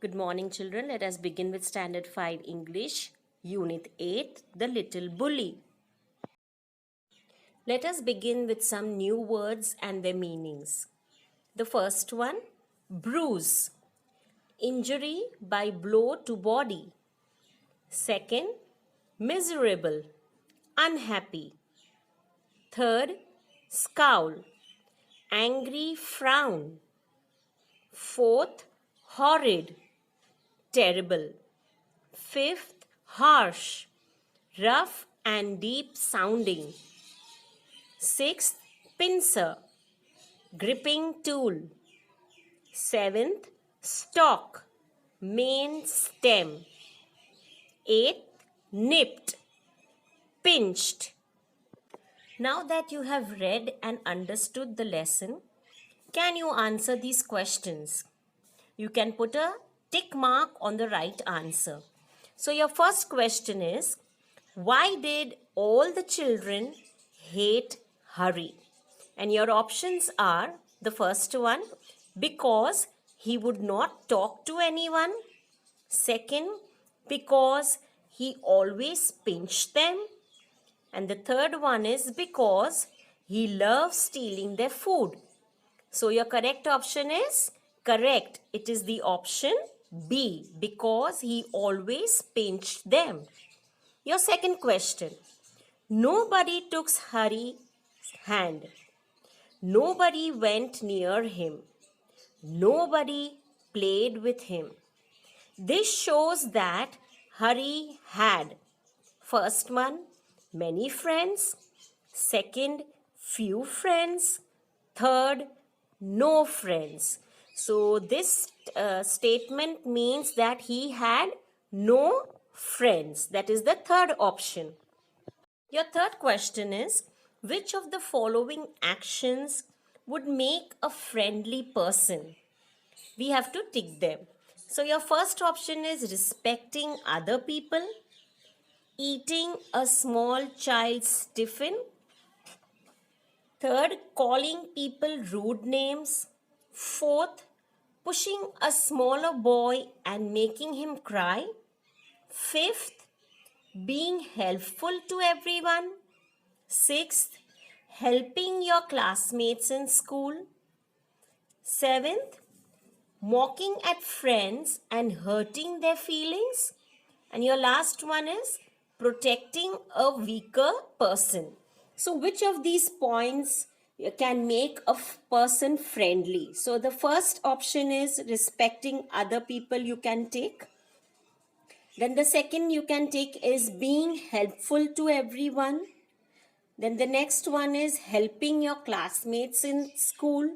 Good morning, children. Let us begin with Standard 5 English, Unit 8, The Little Bully. Let us begin with some new words and their meanings. The first one, bruise, injury by blow to body. Second, miserable, unhappy. Third, scowl, angry frown. Fourth, horrid, terrible. Fifth, harsh, rough and deep sounding. Sixth, pincer, gripping tool. Seventh, stalk, main stem. Eighth, nipped, pinched. Now that you have read and understood the lesson, can you answer these questions? You can put a tick mark on the right answer. So your first question is, why did all the children hate Hari? And your options are, the first one, because he would not talk to anyone. Second, because he always pinched them. And the third one is because he loves stealing their food. So your correct option is correct. It is the option B, because he always pinched them. Your second question. Nobody took Hari's hand. Nobody went near him. Nobody played with him. This shows that Hari had, first one, many friends. Second, few friends. Third, no friends. So this statement means that he had no friends. That is the third option. Your third question is, which of the following actions would make a friendly person? We have to tick them. So your first option is respecting other people, eating a small child's tiffin. Third, calling people rude names. Fourth, pushing a smaller boy and making him cry. Fifth, being helpful to everyone. Sixth, helping your classmates in school. Seventh, mocking at friends and hurting their feelings. And your last one is protecting a weaker person. So which of these points can make a person friendly? So the first option is respecting other people, you can take. Then the second you can take is being helpful to everyone. Then the next one is helping your classmates in school.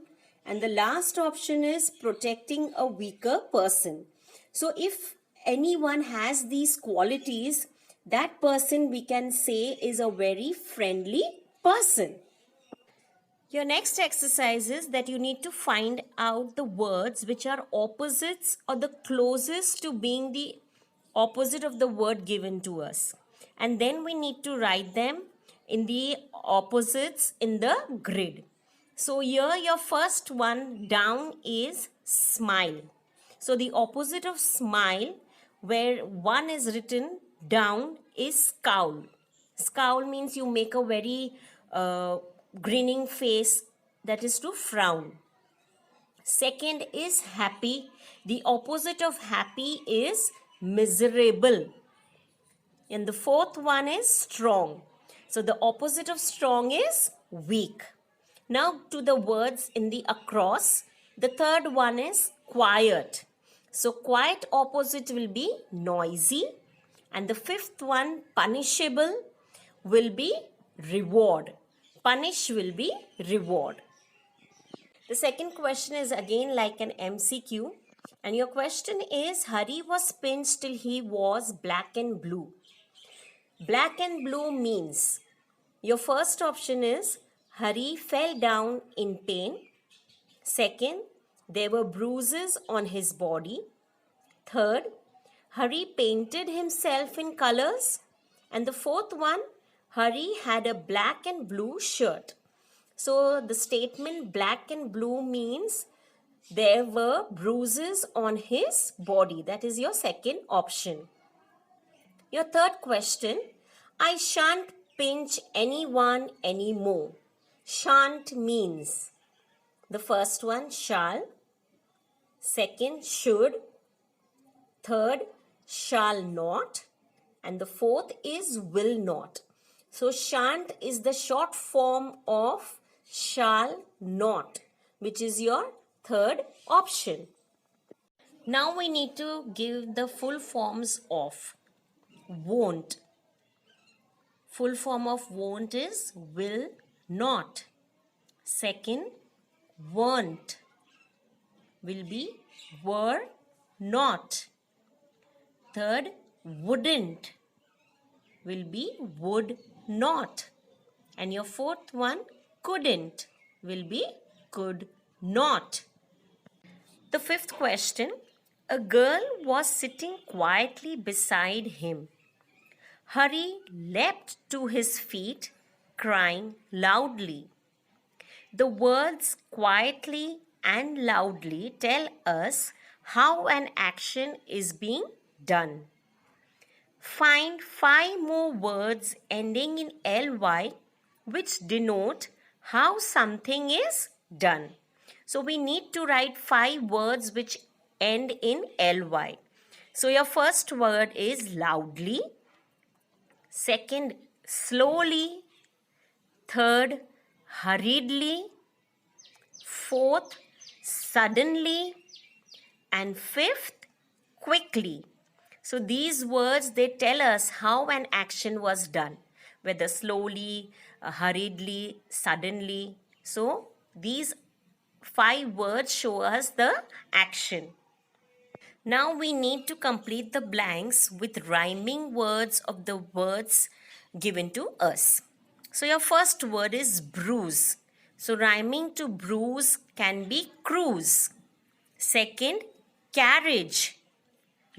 And the last option is protecting a weaker person. So if anyone has these qualities, that person we can say is a very friendly person. Your next exercise is that you need to find out the words which are opposites or the closest to being the opposite of the word given to us. And then we need to write them in the opposites in the grid. So here your first one down is smile. So the opposite of smile, where one is written down, is scowl. Scowl means you make a very grinning face, that is to frown. Second is happy. The opposite of happy is miserable. And the fourth one is strong. So the opposite of strong is weak. Now to the words in the across. The third one is quiet. So quiet opposite will be noisy. And the fifth one, punishable, will be reward. Punish will be reward. The second question is again like an MCQ. And your question is, Hari was pinched till he was black and blue. Black and blue means, your first option is, Hari fell down in pain. Second, there were bruises on his body. Third, Hari painted himself in colors. And the fourth one, Hari had a black and blue shirt. So the statement black and blue means there were bruises on his body. That is your second option. Your third question, I shan't pinch anyone anymore. Shan't means the first one, shall, second, should, third, shall not, and the fourth is will not. So shan't is the short form of shall not, which is your third option. Now we need to give the full forms of won't. Full form of won't is will not. Second, weren't will be were not. Third, wouldn't will be would not. And your fourth one, couldn't will be could not. The fifth question, a girl was sitting quietly beside him. Hari leapt to his feet, crying loudly. The words quietly and loudly tell us how an action is being done. Find 5 more words ending in ly which denote how something is done. So we need to write 5 words which end in ly. So your first word is loudly, second, slowly, third, hurriedly, fourth, suddenly, and fifth, quickly. So these words, they tell us how an action was done, whether slowly, hurriedly, suddenly. So these 5 words show us the action. Now we need to complete the blanks with rhyming words of the words given to us. So your first word is bruise. So rhyming to bruise can be cruise. Second, carriage.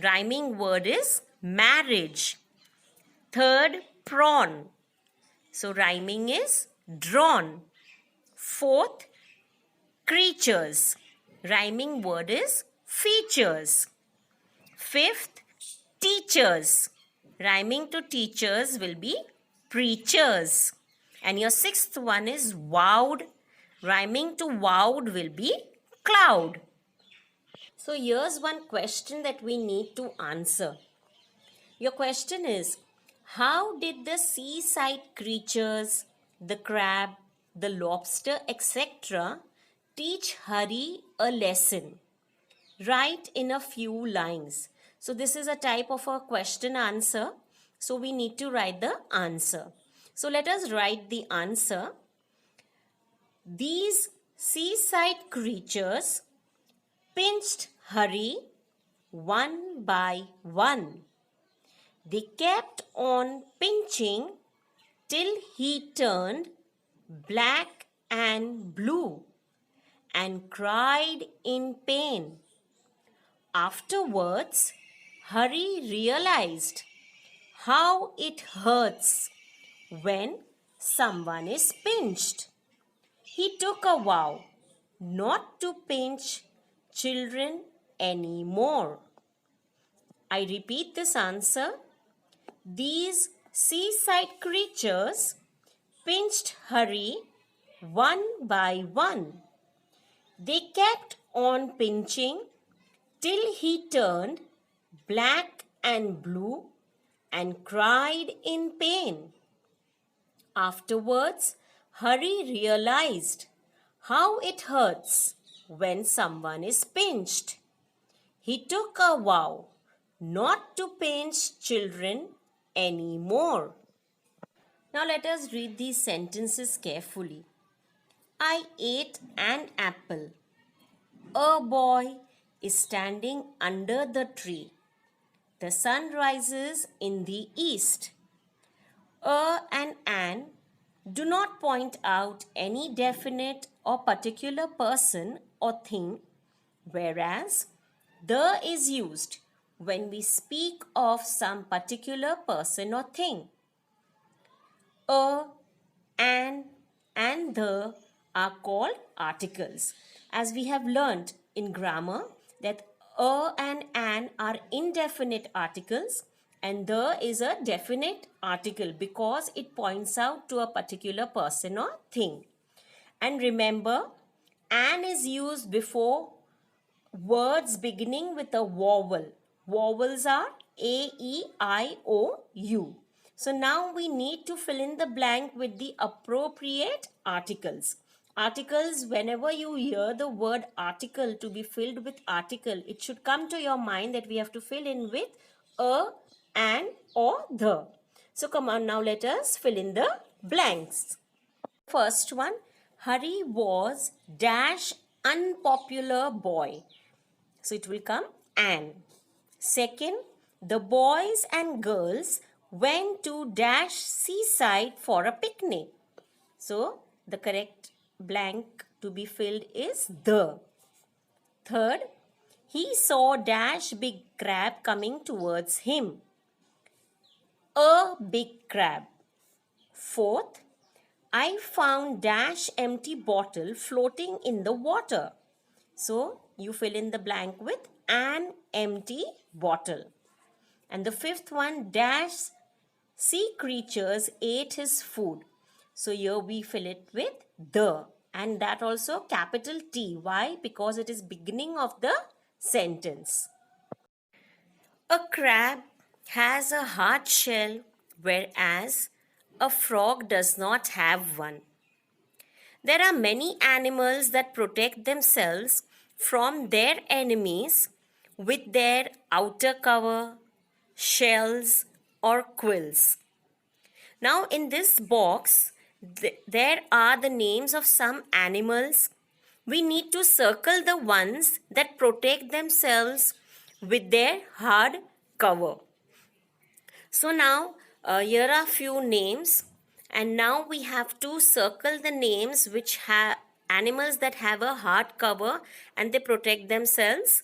Rhyming word is marriage. Third, prawn. So rhyming is drawn. Fourth, creatures. Rhyming word is features. Fifth, teachers. Rhyming to teachers will be preachers. And your sixth one is wowed. Rhyming to wowed will be cloud. So here's one question that we need to answer. Your question is, how did the seaside creatures, the crab, the lobster, etc. teach Hari a lesson? Write in a few lines. So this is a type of a question answer. So we need to write the answer. So let us write the answer. These seaside creatures pinched Hari one by one. They kept on pinching till he turned black and blue and cried in pain. Afterwards, Hari realized how it hurts when someone is pinched. He took a vow not to pinch children anymore. I repeat this answer. These seaside creatures pinched Hari one by one. They kept on pinching till he turned black and blue and cried in pain. Afterwards, Hari realized how it hurts when someone is pinched. He took a vow not to pinch children anymore. Now let us read these sentences carefully. I ate an apple. A boy is standing under the tree. The sun rises in the east. A and an do not point out any definite or particular person or thing, whereas the is used when we speak of some particular person or thing. A, an, and the are called articles. As we have learnt in grammar that a and an are indefinite articles and the is a definite article because it points out to a particular person or thing. And remember, an is used before words beginning with a vowel. Vowels are A, E, I, O, U. So now we need to fill in the blank with the appropriate articles. Articles, whenever you hear the word article to be filled with article, it should come to your mind that we have to fill in with a, an, or the. So come on, now let us fill in the blanks. First one, Hari was dash unpopular boy. So it will come an. Second, the boys and girls went to dash seaside for a picnic. So the correct blank to be filled is the. Third, he saw dash big crab coming towards him. A big crab. Fourth, I found dash empty bottle floating in the water. So you fill in the blank with an empty bottle. And the fifth one, dash sea creatures ate his food. So here we fill it with the, and that also capital T. Why? Because it is beginning of the sentence. A crab has a hard shell, whereas a frog does not have one. There are many animals that protect themselves from their enemies with their outer cover, shells, or quills. Now, in this box, there are the names of some animals. We need to circle the ones that protect themselves with their hard cover. So now, here are few names. And now we have to circle the names which have animals that have a hard cover and they protect themselves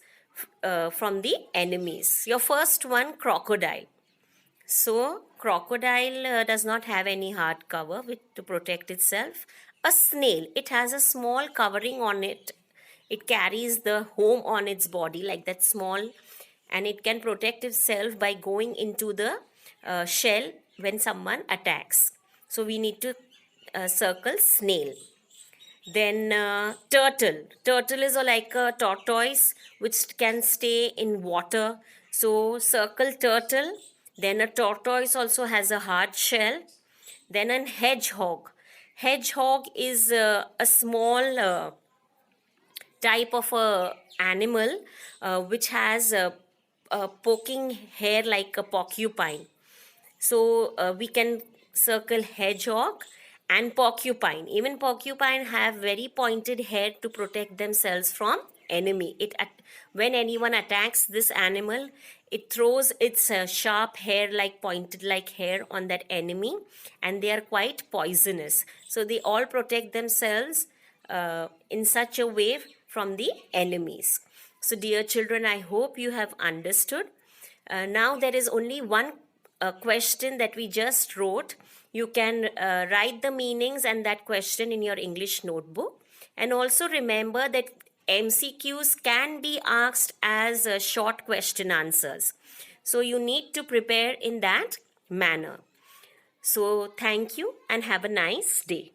from the enemies. Your first one, crocodile. So crocodile does not have any hard cover to protect itself. A snail, it has a small covering on it. It carries the home on its body like that small, and it can protect itself by going into the shell when someone attacks. So we need to circle snail. Then turtle. Turtle is like a tortoise which can stay in water. So circle turtle. Then a tortoise also has a hard shell. Then a hedgehog. Hedgehog is a small type of a animal which has a poking hair like a porcupine. So we can circle hedgehog and porcupine. Even porcupine have very pointed hair to protect themselves from enemy. When anyone attacks this animal, it throws its sharp hair like pointed like hair on that enemy, and they are quite poisonous. So they all protect themselves in such a way from the enemies. So dear children, I hope you have understood. Now there is only one question that we just wrote. You can write the meanings and that question in your English notebook. And also remember that MCQs can be asked as short question answers. So you need to prepare in that manner. So thank you and have a nice day.